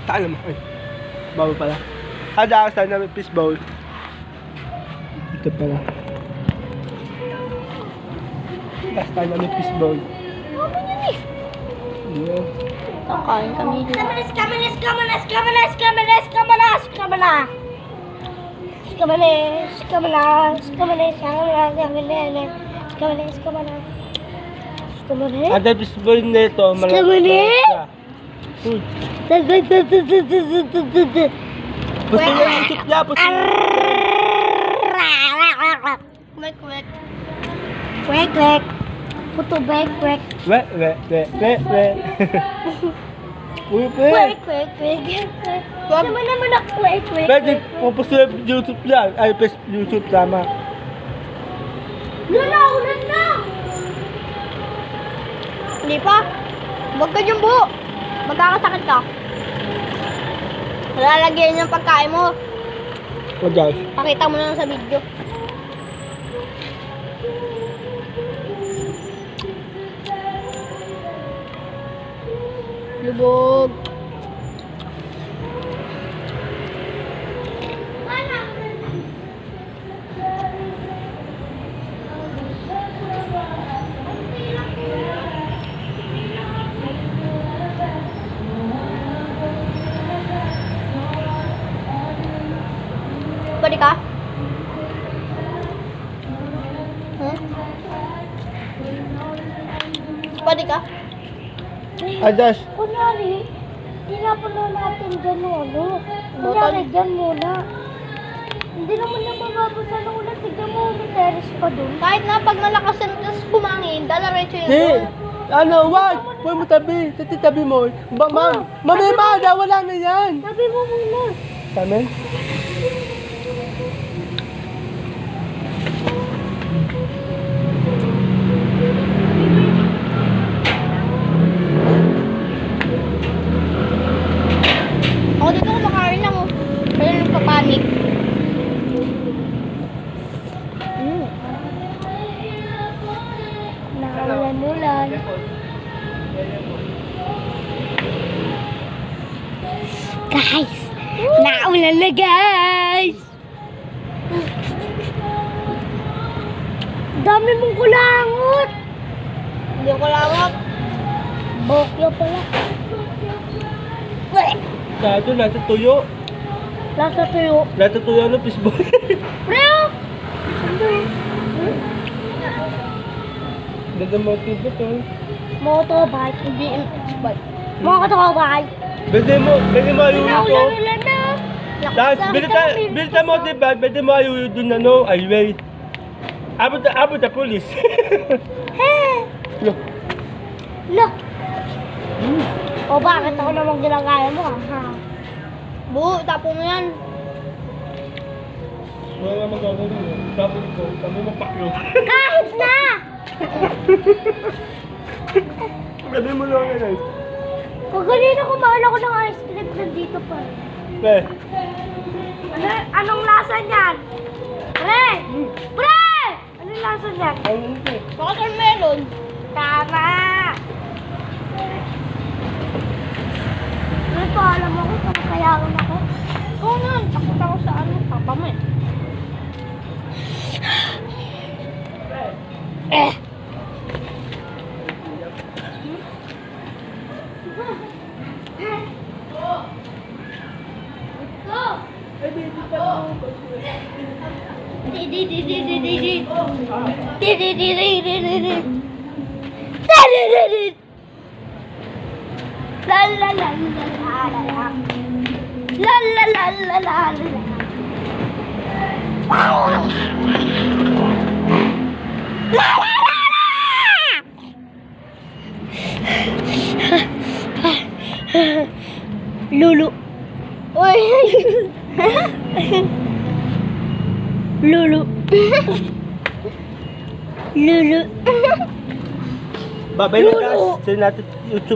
Saan naman? Ay, bawa pala. Ada, saan namin fish bowl? Ito pala. Basta namin fish bowl. Ano yun eh? Yeah. Kakain kami. Ada fish bowl nito, Skamali? Uy. Gusto niya yung chip niya, gusto niya. Kwek. Puto kwek. We. Uy, pe. Kwek. Naman na kwek. Pwede, pupusto yung YouTube yan. Ay, YouTube tama. Ulan na! Hindi pa. Huwag ka dyan buo. Magkakasakit ka. Lalagyan yung pagkain mo. O, guys. Pakita mo na lang sa video. Lubog. Pwede ka? Pwede ka? Adas. Kunyari, tinapon na natin dyan ano. Kunyari, dyan muna. Hindi naman na mababasa ng ulan. Tignan mo, may terrace pa dun. Kahit na pag malakas yung tapos bumangin, dalaretso yun. Di. Ano, wag. Huwag mo tabi. Tabi mo. Mamimada, wala na yan. Sabi mo muna. Samin? Ako dito kumakain lang oh. Kaya nagpapanik. Nakaulan-ulan. Guys! Naulan na guys! Dami mong kulangot! Hindi ko kulangot. Bokyo pala. Dado, nasa tuyo. Lasa tuyo. Nasa tuyo ng fish bowl. Preo! Dada mo tibot, oh. Motorbike, hindi MX-bike. Motorbike. Pwede mo ayuyo to. Naulan na. Tapos, bilita mo, diba? Pwede mo ayuyo dun, ano, highway. Abot the police. Look. Look. O bakit ako naman ginagaya mo ha? Bu, tapo mo yan. Wala naman gagawin mo. Tapos ko, kami mapakyo. Kahit na! Gabi mo lang yan, eh. Kagalina kumain ako ng ice cream nandito pa. Pre. Anong lasa niyan? Pre! Pre! Anong lasa niyan? Ano ito? Watermelon. Tama! Ano to? Alam mo kung kamasayaran ako? Oo nga, takot ako sa ano, papa mo eh. La la la la la la. La la la la la la. Lulu. Oi. Lulu. Lulu. Babay na guys. Send natin YouTube.